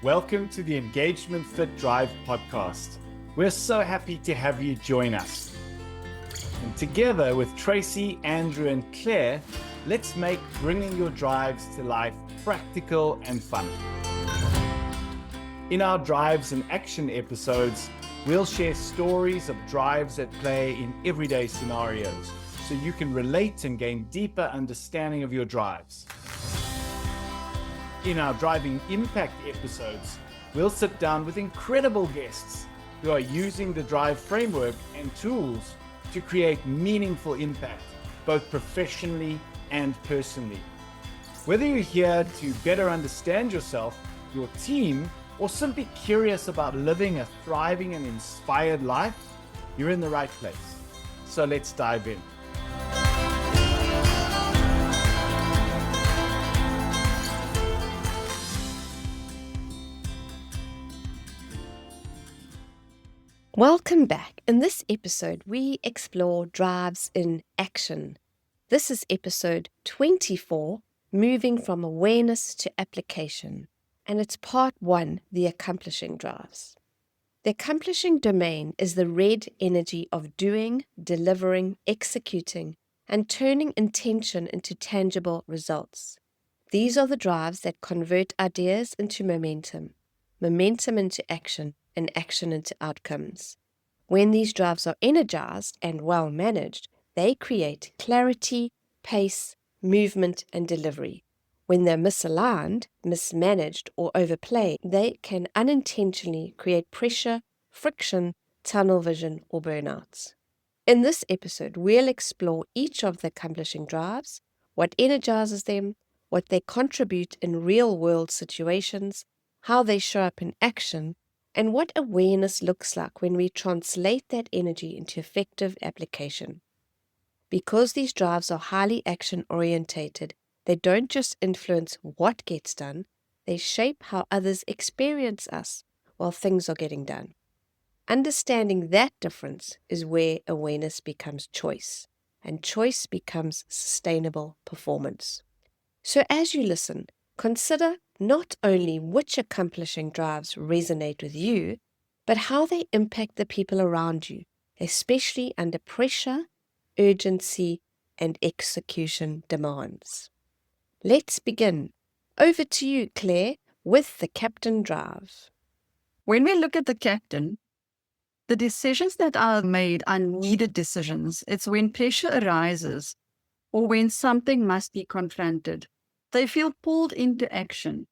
Welcome to the Engagement Fit Drive podcast. We're so happy to have you join us. And together with Tracy, Andrew, and Claire, let's make bringing your drives to life practical and fun. In our Drives in Action episodes, we'll share stories of drives at play in everyday scenarios, so you can relate and gain deeper understanding of your drives. In our Driving Impact episodes, we'll sit down with incredible guests who are using the Drive framework and tools to create meaningful impact, both professionally and personally. Whether you're here to better understand yourself, your team, or simply curious about living a thriving and inspired life, you're in the right place. So let's dive in. Welcome back. In this episode, we explore drives in action. This is episode 24, Moving from Awareness to Application, and it's part 1, the accomplishing drives. The accomplishing domain is the red energy of doing, delivering, executing, and turning intention into tangible results. These are the drives that convert ideas into momentum, momentum into action, and action into outcomes. When these drives are energized and well managed, they create clarity, pace, movement, and delivery. When they're misaligned, mismanaged, or overplayed, they can unintentionally create pressure, friction, tunnel vision, or burnouts. In this episode, we'll explore each of the accomplishing drives, what energizes them, what they contribute in real-world situations, how they show up in action, and what awareness looks like when we translate that energy into effective application. Because these drives are highly action-orientated, they don't just influence what gets done, they shape how others experience us while things are getting done. Understanding that difference is where awareness becomes choice, and choice becomes sustainable performance. So as you listen, consider not only which accomplishing drives resonate with you, but how they impact the people around you, especially under pressure, urgency, and execution demands. Let's begin. Over to you, Claire, with the captain drive. When we look at the captain, the decisions that are made are needed decisions. It's when pressure arises or when something must be confronted. They feel pulled into action.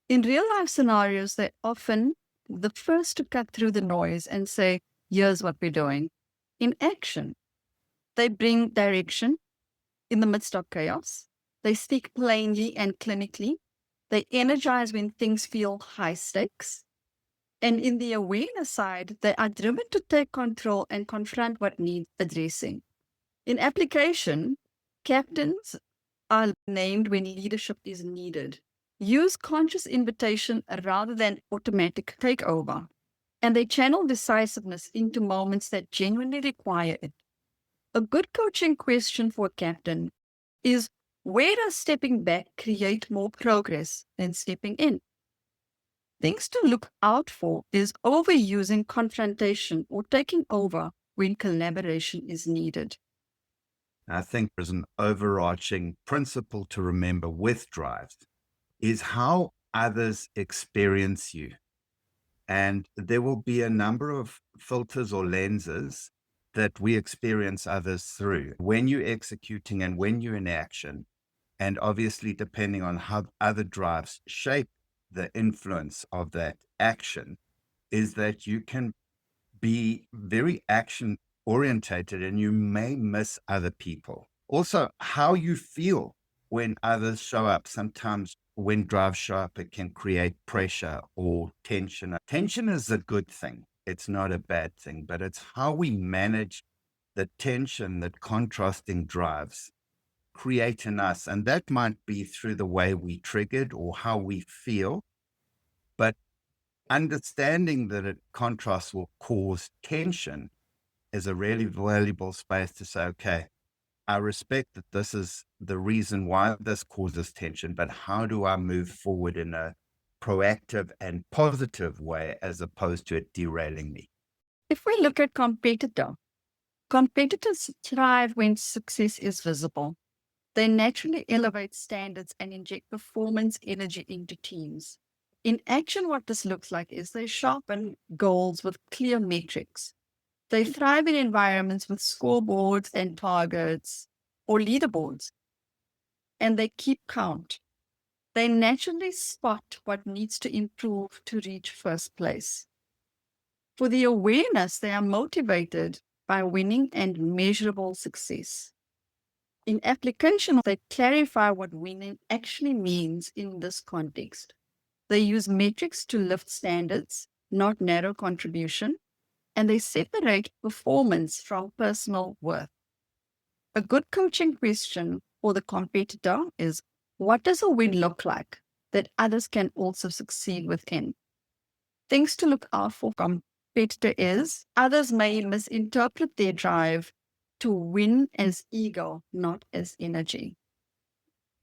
In real-life scenarios, they're often the first to cut through the noise and say, here's what we're doing. In action, they bring direction in the midst of chaos. They speak plainly and clinically. They energize when things feel high stakes. And in the awareness side, they are driven to take control and confront what needs addressing. In application, captains are named when leadership is needed. Use conscious invitation rather than automatic takeover. And they channel decisiveness into moments that genuinely require it. A good coaching question for a captain is, where does stepping back create more progress than stepping in? Things to look out for is overusing confrontation or taking over when collaboration is needed. I think there's an overarching principle to remember with drives is how others experience you. And there will be a number of filters or lenses that we experience others through when you're executing and when you're in action. And obviously, depending on how other drives shape the influence of that action, is that you can be very action orientated and you may miss other people. Also, how you feel when others show up. Sometimes when drives show up, it can create pressure or tension. Tension is a good thing. It's not a bad thing, but it's how we manage the tension that contrasting drives create in us. And that might be through the way we triggered or how we feel. But understanding that contrast will cause tension is a really valuable space to say, okay, I respect that this is the reason why this causes tension, but how do I move forward in a proactive and positive way as opposed to it derailing me. If we look at competitors thrive when success is visible. They naturally elevate standards and inject performance energy into teams. In action, what this looks like is they sharpen goals with clear metrics. They thrive in environments with scoreboards and targets or leaderboards, and they keep count. They naturally spot what needs to improve to reach first place. For the awareness, they are motivated by winning and measurable success. In application, they clarify what winning actually means in this context. They use metrics to lift standards, not narrow contribution, and they separate performance from personal worth. A good coaching question for the competitor is, what does a win look like that others can also succeed within? Things to look out for competitor is, others may misinterpret their drive to win as ego, not as energy.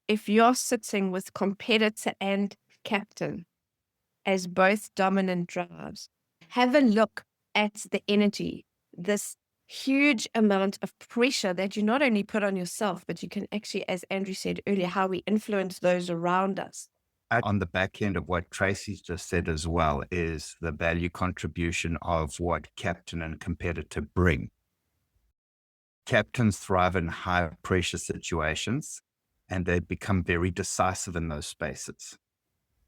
If you're sitting with competitor and captain as both dominant drives, have a look at the energy, this huge amount of pressure that you not only put on yourself, but you can actually, as Andrew said earlier, how we influence those around us. On the back end of what Tracy's just said as well is the value contribution of what captain and competitor bring. Captains thrive in high pressure situations and they become very decisive in those spaces.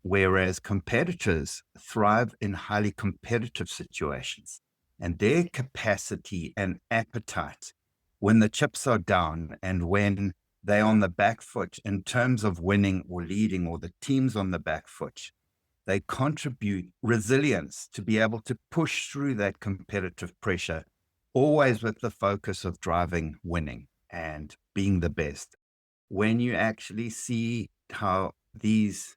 Whereas competitors thrive in highly competitive situations and their capacity and appetite when the chips are down and when they're on the back foot in terms of winning or leading, or the team's on the back foot, they contribute resilience to be able to push through that competitive pressure, always with the focus of driving winning and being the best. When you actually see how these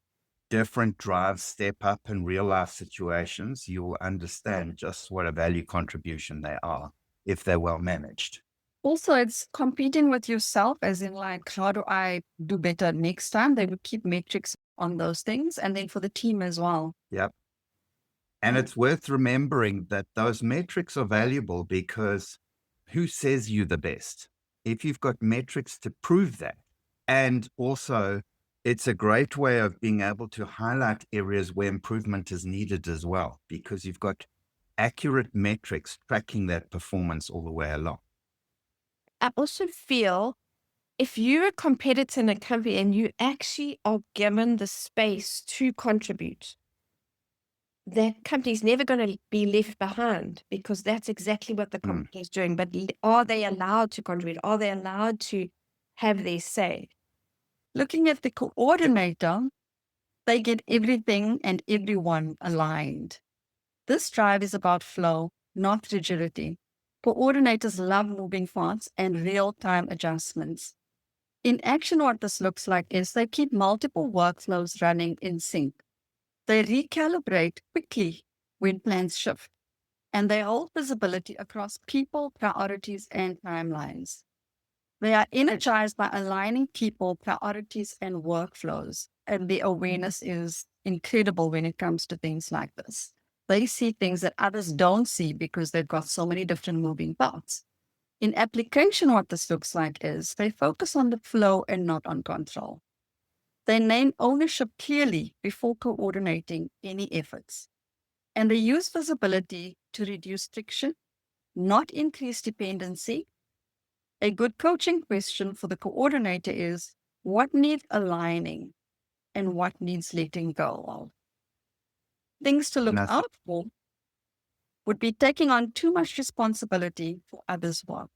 different drives step up in real life situations, you will understand just what a value contribution they are if they're well managed. Also, it's competing with yourself, as in like, how do I do better next time? They would keep metrics on those things. And then for the team as well. Yep. And it's worth remembering that those metrics are valuable because who says you the best? If you've got metrics to prove that. And also, it's a great way of being able to highlight areas where improvement is needed as well, because you've got accurate metrics tracking that performance all the way along. I also feel if you're a competitor in a company and you actually are given the space to contribute, that company is never going to be left behind, because that's exactly what the company is doing. But are they allowed to contribute? Are they allowed to have their say? Looking at the coordinator, they get everything and everyone aligned. This drive is about flow, not rigidity. Coordinators love moving parts and real-time adjustments. In action, what this looks like is they keep multiple workflows running in sync. They recalibrate quickly when plans shift, and they hold visibility across people, priorities, and timelines. They are energized by aligning people, priorities, and workflows, and the awareness is incredible when it comes to things like this. They see things that others don't see because they've got so many different moving parts. In application, what this looks like is they focus on the flow and not on control. They name ownership clearly before coordinating any efforts. And they use visibility to reduce friction, not increase dependency. A good coaching question for the coordinator is, what needs aligning and what needs letting go of? Things to look out for would be taking on too much responsibility for others' work.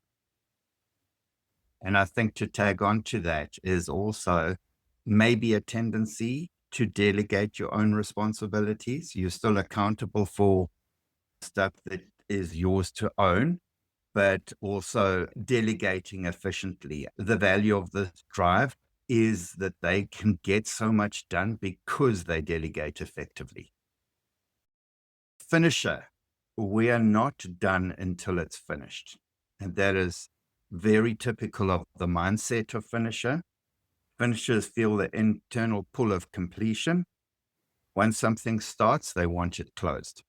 And I think to tag on to that is also maybe a tendency to delegate your own responsibilities. You're still accountable for stuff that is yours to own, but also delegating efficiently. The value of this drive is that they can get so much done because they delegate effectively. Finisher, we are not done until it's finished. And that is very typical of the mindset of finisher. Finishers feel the internal pull of completion. Once something starts, they want it closed.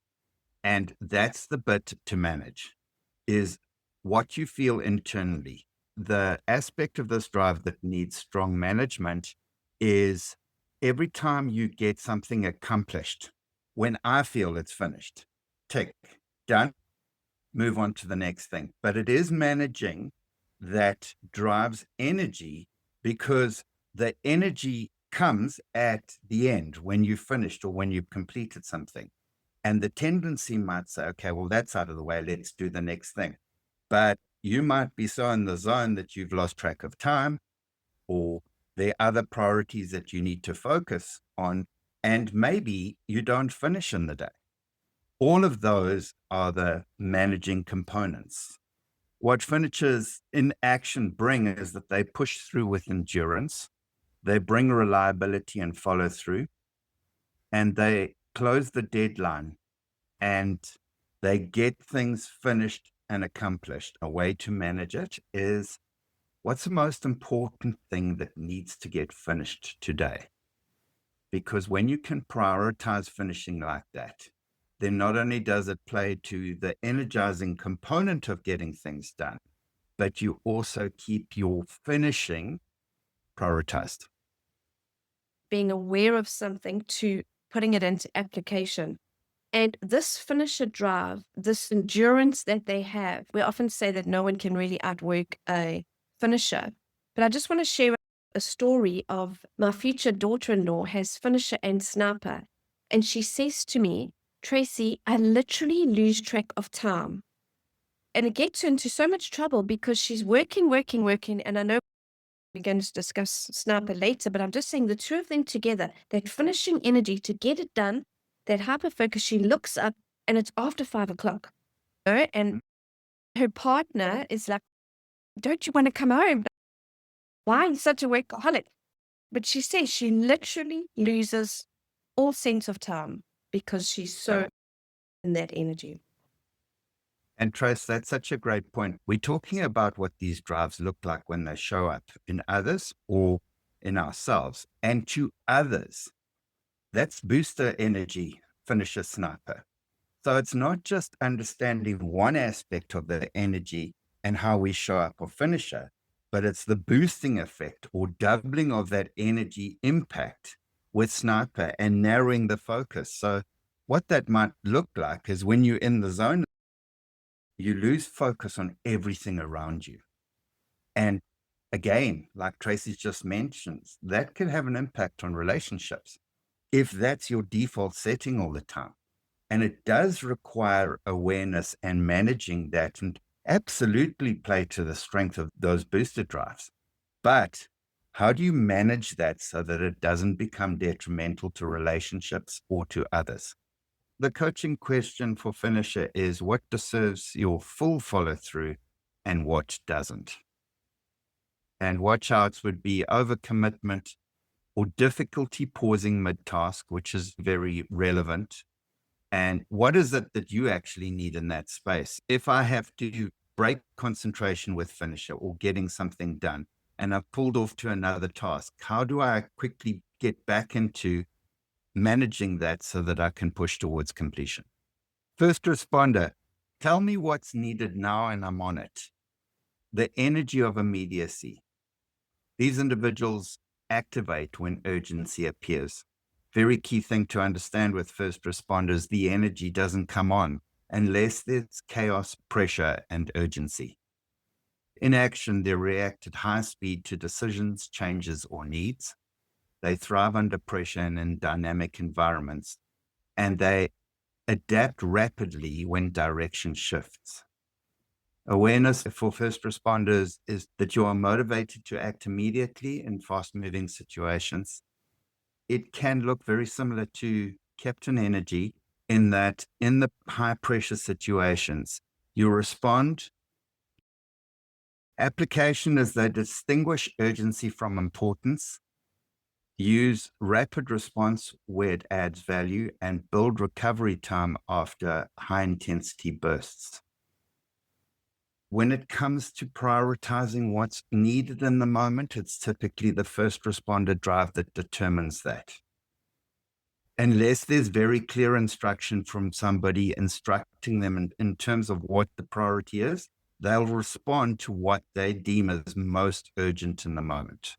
And that's the bit to manage, is what you feel internally. The aspect of this drive that needs strong management is every time you get something accomplished, when I feel it's finished, tick, done, move on to the next thing. But it is managing that drives energy, because the energy comes at the end when you've finished or when you've completed something. And the tendency might say, okay, well, that's out of the way. Let's do the next thing. But you might be so in the zone that you've lost track of time, or there are other priorities that you need to focus on, and maybe you don't finish in the day. All of those are the managing components. What finishers in action bring is that they push through with endurance, they bring reliability and follow through, and they close the deadline, and they get things finished and accomplished. A way to manage it is, what's the most important thing that needs to get finished today? Because when you can prioritize finishing like that, then not only does it play to the energizing component of getting things done, but you also keep your finishing prioritized. Being aware of something to putting it into application. And this finisher drive, this endurance that they have, we often say that no one can really outwork a finisher. But I just want to share a story of my future daughter-in-law has finisher and sniper. And she says to me, Tracy, I literally lose track of time. And it gets her into so much trouble because she's working. And I know we're going to discuss sniper later, but I'm just saying the two of them together, that finishing energy to get it done, that hyper focus, she looks up and it's after 5 o'clock. And her partner is like, don't you want to come home? Why are you such a workaholic? But she says she literally loses all sense of time because she's so in that energy. And Trace, that's such a great point. We're talking about what these drives look like when they show up in others or in ourselves. And to others, that's booster energy, finisher, sniper. So it's not just understanding one aspect of the energy and how we show up or finisher, but it's the boosting effect or doubling of that energy impact with sniper and narrowing the focus. So what that might look like is when you're in the zone, you lose focus on everything around you. And again, like Tracy's just mentioned, that can have an impact on relationships if that's your default setting all the time. And it does require awareness and managing that, and absolutely play to the strength of those booster drives. But how do you manage that so that it doesn't become detrimental to relationships or to others? The coaching question for finisher is, what deserves your full follow through and what doesn't? And watch outs would be overcommitment or difficulty pausing mid-task, which is very relevant. And what is it that you actually need in that space? If I have to break concentration with finisher or getting something done, and I've pulled off to another task, how do I quickly get back into managing that so that I can push towards completion? First responder, tell me what's needed now and I'm on it. The energy of immediacy. These individuals activate when urgency appears. Very key thing to understand with first responders, the energy doesn't come on unless there's chaos, pressure, and urgency. In action, they react at high speed to decisions, changes, or needs. They thrive under pressure and in dynamic environments, and they adapt rapidly when direction shifts. Awareness for first responders is that you are motivated to act immediately in fast-moving situations. It can look very similar to Captain Energy in that in the high-pressure situations, you respond. Application is they distinguish urgency from importance, use rapid response where it adds value, and build recovery time after high-intensity bursts. When it comes to prioritizing what's needed in the moment, it's typically the first responder drive that determines that. unless there's very clear instruction from somebody instructing them in terms of what the priority is, they'll respond to what they deem as most urgent in the moment.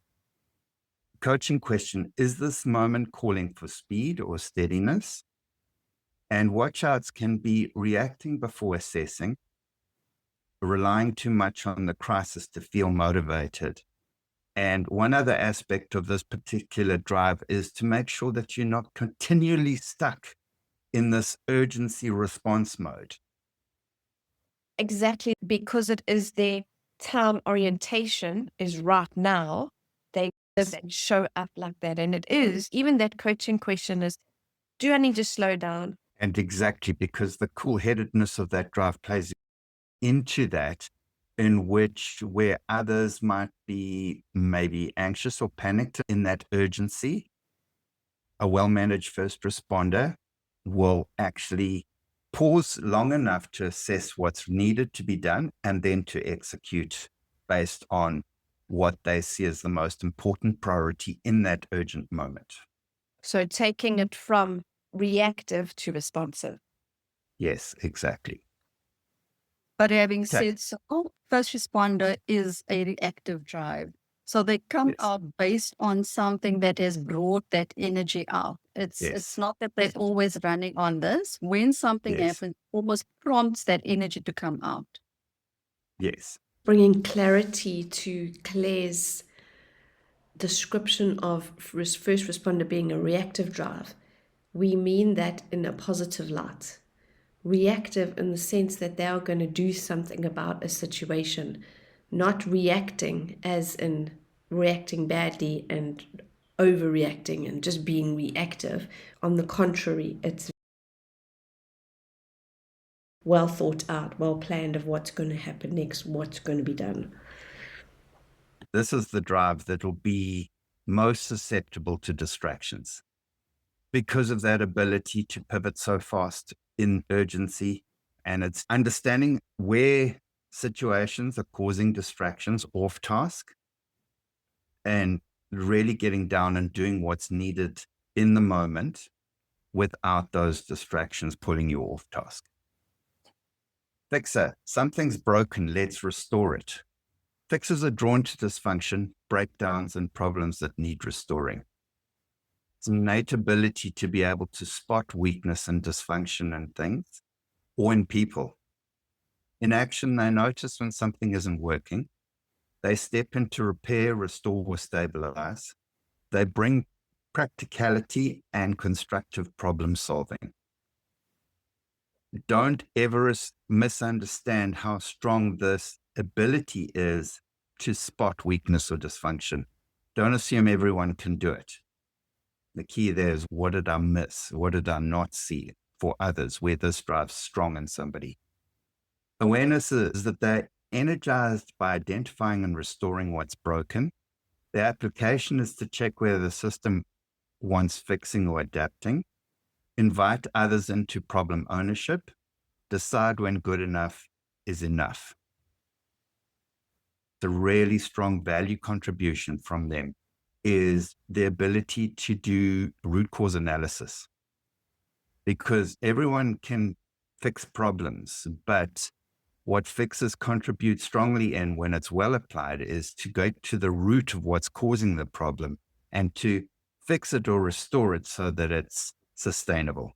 Coaching question, is this moment calling for speed or steadiness? And watchouts can be reacting before assessing, relying too much on the crisis to feel motivated. And one other aspect of this particular drive is to make sure that you're not continually stuck in this urgency response mode. Exactly, because it is their time orientation is right now. They live and show up like that. And it is, even that coaching question is, do I need to slow down? And exactly, because the cool-headedness of that drive plays into that, in which where others might be maybe anxious or panicked in that urgency, a well-managed first responder will actually pause long enough to assess what's needed to be done and then to execute based on what they see as the most important priority in that urgent moment. So taking it from reactive to responsive. Yes, exactly. But having Okay. said so, first responder is a reactive drive. So they come Yes. out based on something that has brought that energy out. Yes. It's not that they're always running on this. When something Yes. happens, almost prompts that energy to come out. Yes. Bringing clarity to Claire's description of first responder being a reactive drive, we mean that in a positive light. Reactive in the sense that they are going to do something about a situation, not reacting as in reacting badly and overreacting and just being reactive. On the contrary, it's well thought out, well planned of what's going to happen next, what's going to be done. This is the drive that will be most susceptible to distractions because of that ability to pivot so fast in urgency. And it's understanding where situations are causing distractions off task and really getting down and doing what's needed in the moment without those distractions pulling you off task. Fixer, something's broken, let's restore it. Fixers are drawn to dysfunction, breakdowns, and problems that need restoring. It's an innate ability to be able to spot weakness and dysfunction in things or in people. In action, they notice when something isn't working. They step in to repair, restore, or stabilize. They bring practicality and constructive problem solving. Don't ever misunderstand how strong this ability is to spot weakness or dysfunction. Don't assume everyone can do it. The key there is, what did I miss? What did I not see for others where this drives strong in somebody? Awareness is that they're energized by identifying and restoring what's broken. The application is to check whether the system wants fixing or adapting, invite others into problem ownership, decide when good enough is enough. The really strong value contribution from them is the ability to do root cause analysis, because everyone can fix problems, but what fixers contribute strongly in when it's well applied is to go to the root of what's causing the problem and to fix it or restore it so that it's sustainable.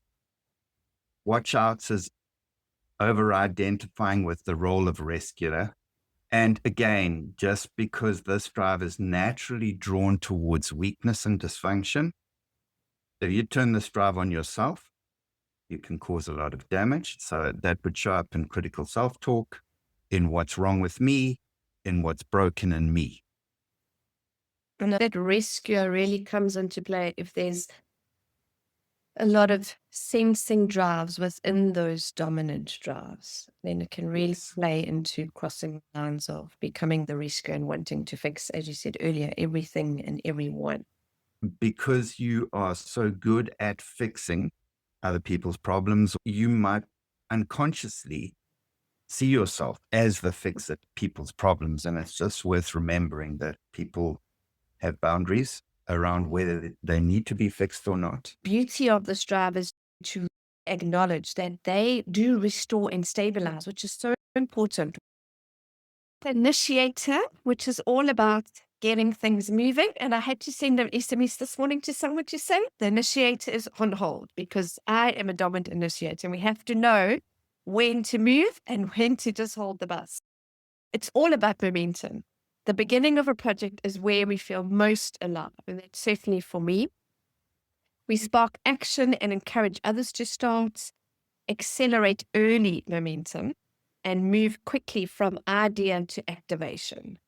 Watch outs is over-identifying with the role of rescuer. And again, just because this drive is naturally drawn towards weakness and dysfunction, if you turn this drive on yourself, you can cause a lot of damage. So that would show up in critical self-talk, in what's wrong with me, in what's broken in me. And that rescuer really comes into play if there's a lot of sensing drives within those dominant drives. Then it can really play into crossing lines of becoming the rescuer and wanting to fix, as you said earlier, everything and everyone. Because you are so good at fixing other people's problems, you might unconsciously see yourself as the fix at people's problems. And it's just worth remembering that people have boundaries. around whether they need to be fixed or not. Beauty of this drive is to acknowledge that they do restore and stabilize, which is so important. The initiator, which is all about getting things moving. And I had to send an SMS this morning to someone to say the initiator is on hold, because I am a dominant initiator and we have to know when to move and when to just hold the bus. It's all about momentum. The beginning of a project is where we feel most alive. And that's certainly for me. We spark action and encourage others to start, accelerate early momentum, and move quickly from idea to activation.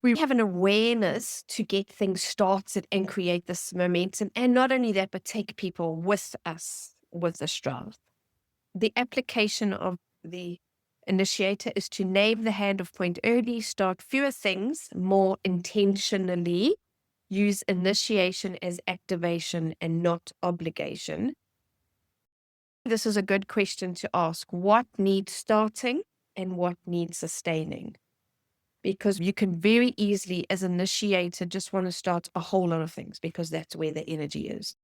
We have an awareness to get things started and create this momentum. And not only that, but take people with us with this drive. The application of the initiator is to name the hand of point early, start fewer things more intentionally, use initiation as activation and not obligation. This is a good question to ask. What needs starting and what needs sustaining? Because you can very easily, as an initiator, just want to start a whole lot of things because that's where the energy is.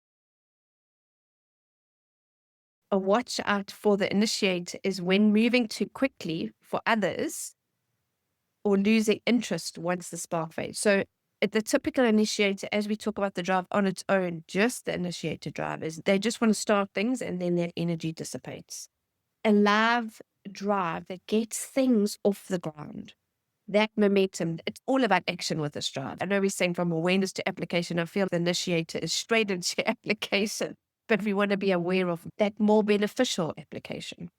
A watch out for the initiator is when moving too quickly for others or losing interest once the spark fades. So the typical initiator, as we talk about the drive on its own, just the initiator drive, is they just want to start things and then that energy dissipates. A live drive that gets things off the ground, that momentum, it's all about action with this drive. I know we're saying from awareness to application. I feel the initiator is straight into application, but we want to be aware of that more beneficial application.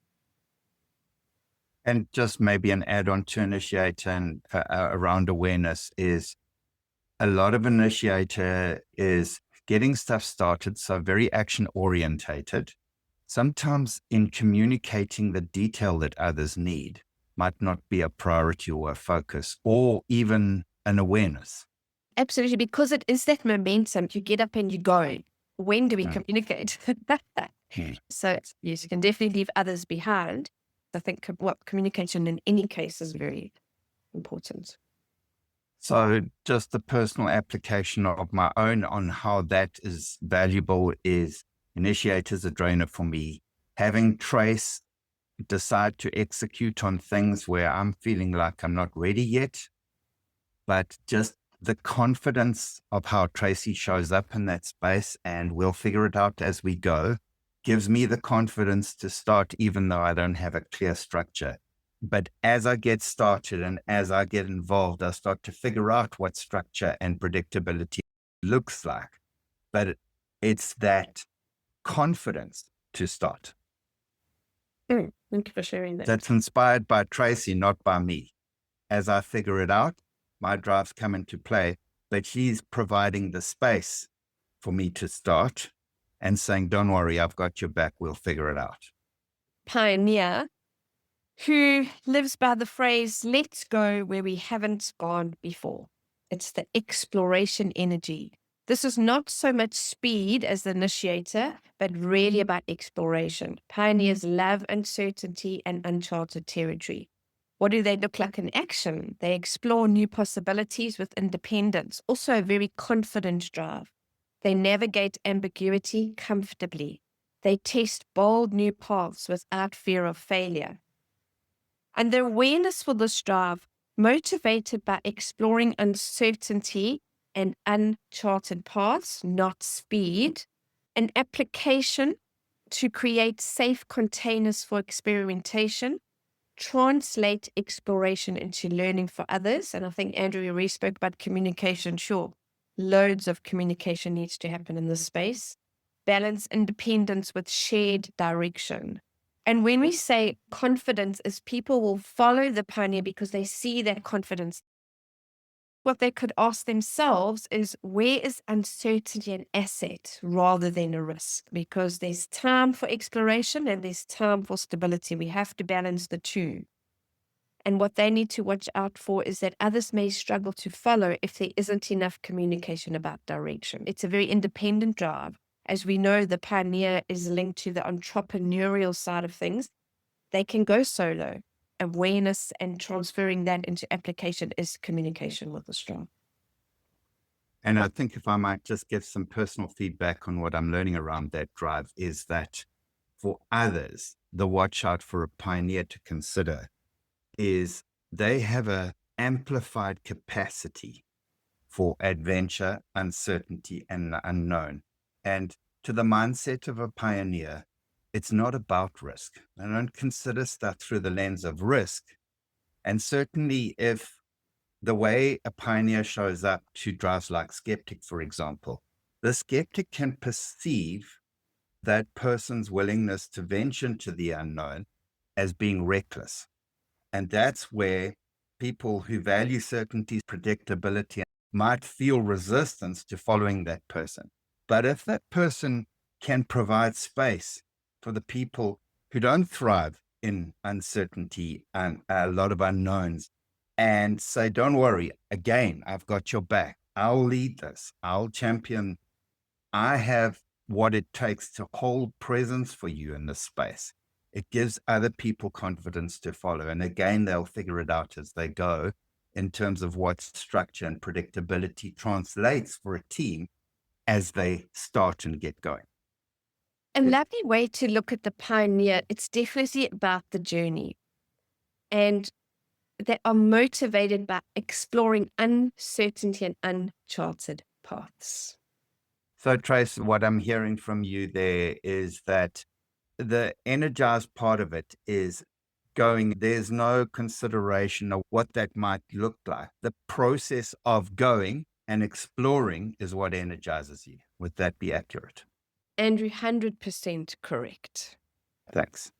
And just maybe an add-on to initiator and around awareness is a lot of initiator is getting stuff started, so very action orientated. Sometimes in communicating the detail that others need might not be a priority or a focus or even an awareness. Absolutely, because it is that momentum. You get up and you go. When do we communicate? So yes, you can definitely leave others behind. I think communication in any case is very important. So just the personal application of my own on how that is valuable is initiators a drainer for me. Having Trace decide to execute on things where I'm feeling like I'm not ready yet, but just the confidence of how Tracy shows up in that space and we'll figure it out as we go gives me the confidence to start even though I don't have a clear structure. But as I get started and as I get involved, I start to figure out what structure and predictability looks like. But it's that confidence to start. Thank you for sharing that. That's inspired by Tracy, not by me. As I figure it out, my drives come into play, but she's providing the space for me to start and saying, don't worry, I've got your back. We'll figure it out. Pioneer who lives by the phrase, let's go where we haven't gone before. It's the exploration energy. This is not so much speed as the initiator, but really about exploration. Pioneers love uncertainty and uncharted territory. What do they look like in action? They explore new possibilities with independence, also a very confident drive. They navigate ambiguity comfortably. They test bold new paths without fear of failure. And the awareness for this drive, motivated by exploring uncertainty and uncharted paths, not speed, an application to create safe containers for experimentation, translate exploration into learning for others. And I think Andrew already spoke about communication. Sure, loads of communication needs to happen in this space. Balance independence with shared direction. And when we say confidence, is people will follow the pioneer because they see that confidence. What they could ask themselves is, where is uncertainty an asset rather than a risk? Because there's time for exploration and there's time for stability. We have to balance the two. And what they need to watch out for is that others may struggle to follow if there isn't enough communication about direction. It's a very independent drive. As we know, the pioneer is linked to the entrepreneurial side of things. They can go solo. Awareness and transferring that into application is communication with the strong. And I think if I might just give some personal feedback on what I'm learning around that drive is that for others, the watch out for a pioneer to consider is they have a amplified capacity for adventure, uncertainty, and the unknown. And to the mindset of a pioneer, it's not about risk. They don't consider stuff through the lens of risk. And certainly if the way a pioneer shows up to drives like skeptic, for example, the skeptic can perceive that person's willingness to venture into the unknown as being reckless. And that's where people who value certainty, predictability, might feel resistance to following that person. But if that person can provide space for the people who don't thrive in uncertainty and a lot of unknowns, and say, don't worry, again, I've got your back. I'll lead this. I'll champion. I have what it takes to hold presence for you in this space. It gives other people confidence to follow. And again, they'll figure it out as they go in terms of what structure and predictability translates for a team as they start and get going. A lovely way to look at the pioneer. It's definitely about the journey. And they are motivated by exploring uncertainty and uncharted paths. So, Trace, what I'm hearing from you there is that the energized part of it is going, there's no consideration of what that might look like. The process of going and exploring is what energizes you. Would that be accurate? Andrew, 100% correct. Thanks.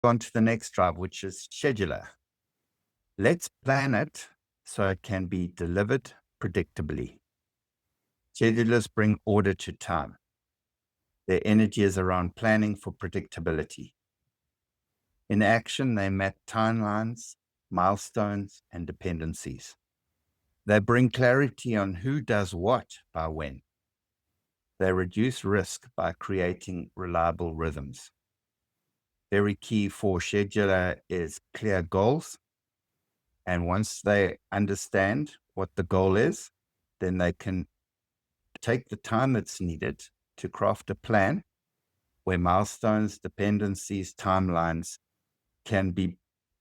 On to the next drive, which is scheduler. Let's plan it so it can be delivered predictably. Schedulers bring order to time. Their energy is around planning for predictability. In action, they map timelines, milestones, and dependencies. They bring clarity on who does what by when. They reduce risk by creating reliable rhythms. Very key for scheduler is clear goals. And once they understand what the goal is, then they can take the time that's needed to craft a plan where milestones, dependencies, timelines can be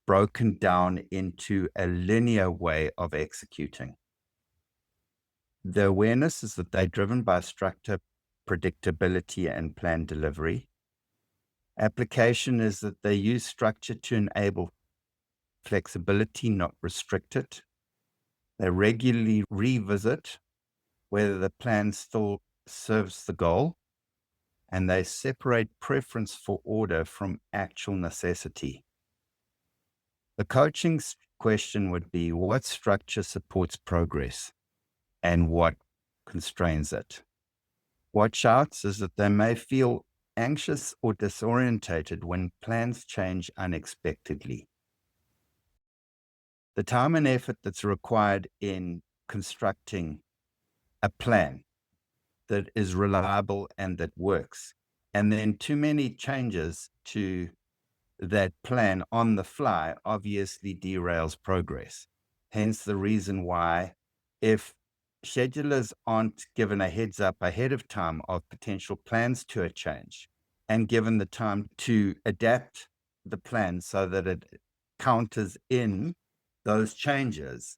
broken down into a linear way of executing. The awareness is that they're driven by structure, predictability, and plan delivery. Application is that they use structure to enable flexibility, not restrict it. They regularly revisit whether the plan still serves the goal, and they separate preference for order from actual necessity. The coaching question would be, what structure supports progress and what constrains it? Watch out is that they may feel anxious or disorientated when plans change unexpectedly. The time and effort that's required in constructing a plan that is reliable and that works, and then too many changes to that plan on the fly obviously derails progress. Hence the reason why if schedulers aren't given a heads up ahead of time of potential plans to a change and given the time to adapt the plan so that it counters in those changes,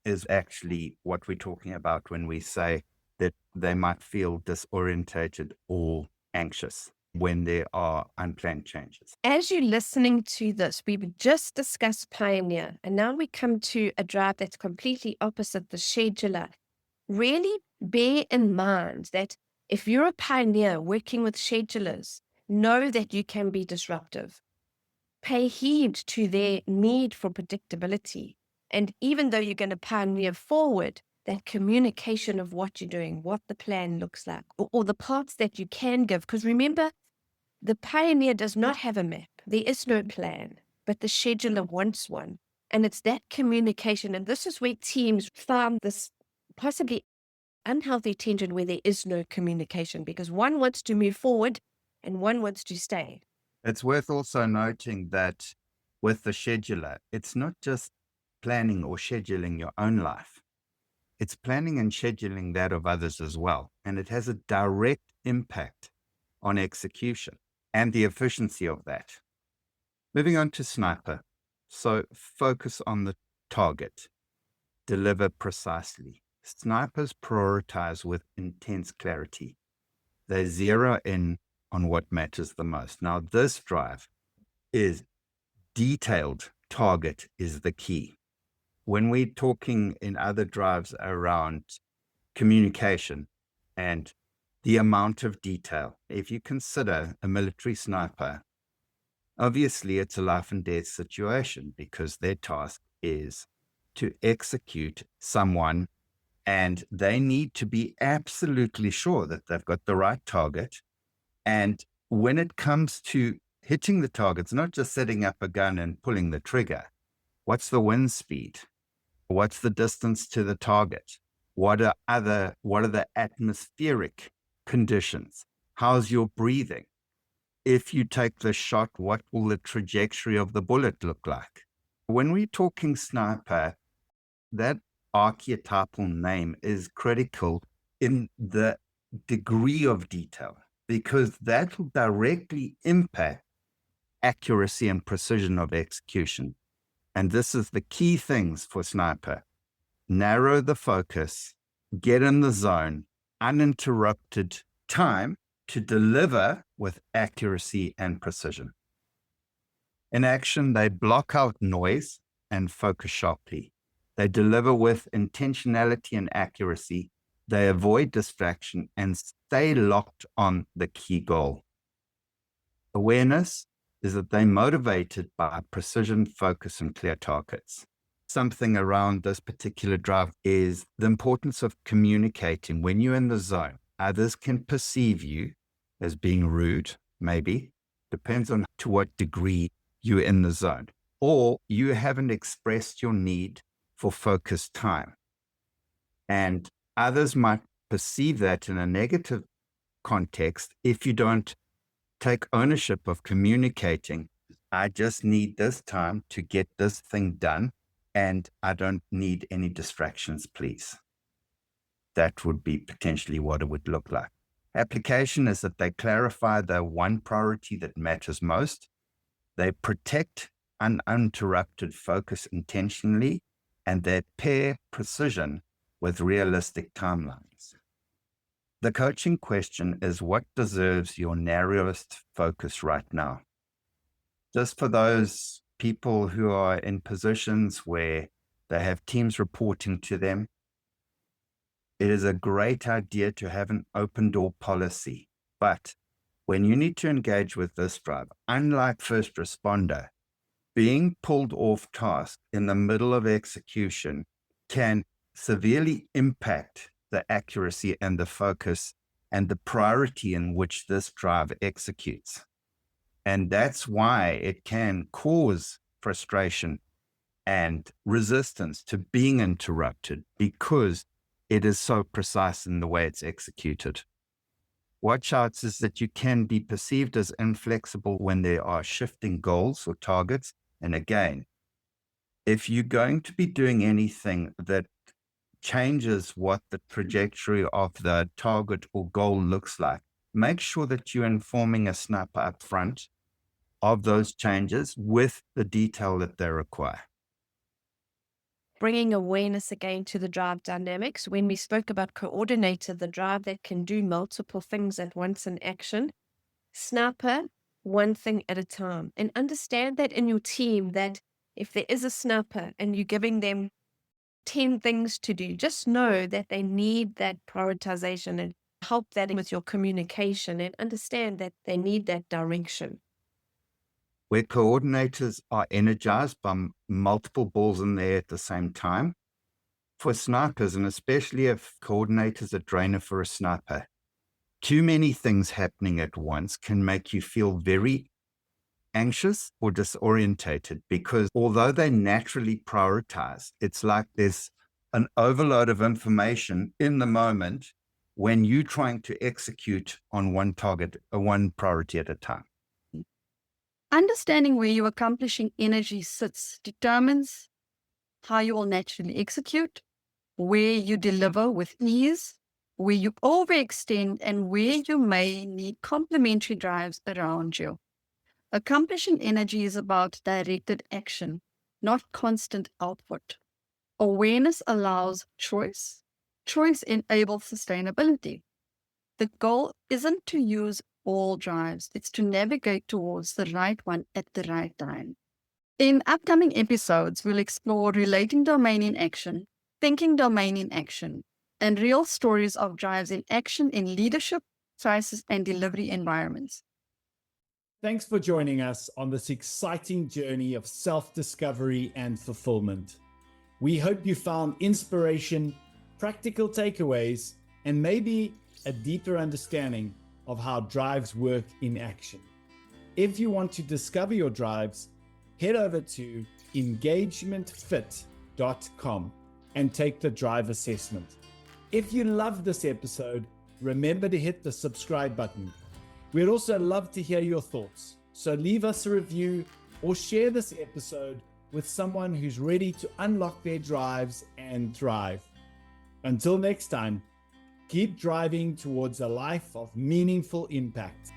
is actually what we're talking about when we say that they might feel disorientated or anxious when there are unplanned changes. As you're listening to this, we've just discussed pioneer, and now we come to a drive that's completely opposite, the scheduler. Really bear in mind that if you're a pioneer working with schedulers, know that you can be disruptive. Pay heed to their need for predictability. And even though you're going to pioneer forward, that communication of what you're doing, what the plan looks like, or the parts that you can give. Because remember, the pioneer does not have a map. There is no plan, but the scheduler wants one. And it's that communication. And this is where teams found this possibly unhealthy tension where there is no communication, because one wants to move forward and one wants to stay. It's worth also noting that with the scheduler, it's not just planning or scheduling your own life. it's planning and scheduling that of others as well. And it has a direct impact on execution and the efficiency of that. Moving on to sniper. So focus on the target, deliver precisely. Snipers prioritize with intense clarity. They zero in on what matters the most. Now, this drive is detailed target is the key. When we're talking in other drives around communication and the amount of detail, if you consider a military sniper, obviously it's a life and death situation because their task is to execute someone, and they need to be absolutely sure that they've got the right target. And when it comes to hitting the target, it's not just setting up a gun and pulling the trigger. What's the wind speed? What's the distance to the target? What are the atmospheric conditions? How's your breathing? If you take the shot, what will the trajectory of the bullet look like? When we're talking sniper, that archetypal name is critical in the degree of detail, because that will directly impact accuracy and precision of execution. And this is the key things for sniper. Narrow the focus, get in the zone, uninterrupted time to deliver with accuracy and precision. In action, they block out noise and focus sharply. They deliver with intentionality and accuracy. They avoid distraction and stay locked on the key goal. Awareness is that they're motivated by precision, focus, and clear targets. Something around this particular drive is the importance of communicating. When you're in the zone, others can perceive you as being rude, maybe, depends on to what degree you're in the zone, or you haven't expressed your need for focused time. And others might perceive that in a negative context if you don't take ownership of communicating. I just need this time to get this thing done, and I don't need any distractions, please. That would be potentially what it would look like. Application is that they clarify the one priority that matters most. They protect uninterrupted focus intentionally, and they pair precision with realistic timelines. The coaching question is, what deserves your narrowest focus right now? Just for those people who are in positions where they have teams reporting to them, it is a great idea to have an open door policy. But when you need to engage with this drive, unlike first responder, being pulled off task in the middle of execution can severely impact the accuracy and the focus and the priority in which this drive executes. And that's why it can cause frustration and resistance to being interrupted, because it is so precise in the way it's executed. Watch out is that you can be perceived as inflexible when there are shifting goals or targets. And again, if you're going to be doing anything that changes what the trajectory of the target or goal looks like, make sure that you're informing a sniper up front of those changes with the detail that they require. Bringing awareness again to the drive dynamics. When we spoke about coordinator, the drive that can do multiple things at once in action, sniper, one thing at a time. And understand that in your team, that if there is a sniper and you're giving them 10 things to do, just know that they need that prioritization, and help that with your communication, and understand that they need that direction. Where coordinators are energized by multiple balls in the air at the same time, for snipers, and especially if coordinators are drainer for a sniper, too many things happening at once can make you feel very anxious or disorientated, because although they naturally prioritize, it's like there's an overload of information in the moment when you're trying to execute on one target, one priority at a time. Understanding where your accomplishing energy sits determines how you will naturally execute where you deliver with ease, where you overextend, and where you may need complementary drives around you. Accomplishing energy is about directed action, not constant output. Awareness allows choice. Choice enables sustainability. The goal isn't to use all drives, it's to navigate towards the right one at the right time. In upcoming episodes, we'll explore relating domain in action, thinking domain in action, and real stories of drives in action in leadership, crisis, and delivery environments. Thanks for joining us on this exciting journey of self-discovery and fulfillment. We hope you found inspiration, practical takeaways, and maybe a deeper understanding of how drives work in action. If you want to discover your drives, head over to engagementfit.com and take the drive assessment. If you loved this episode, remember to hit the subscribe button. We'd also love to hear your thoughts, so leave us a review or share this episode with someone who's ready to unlock their drives and thrive. Until next time, keep driving towards a life of meaningful impact.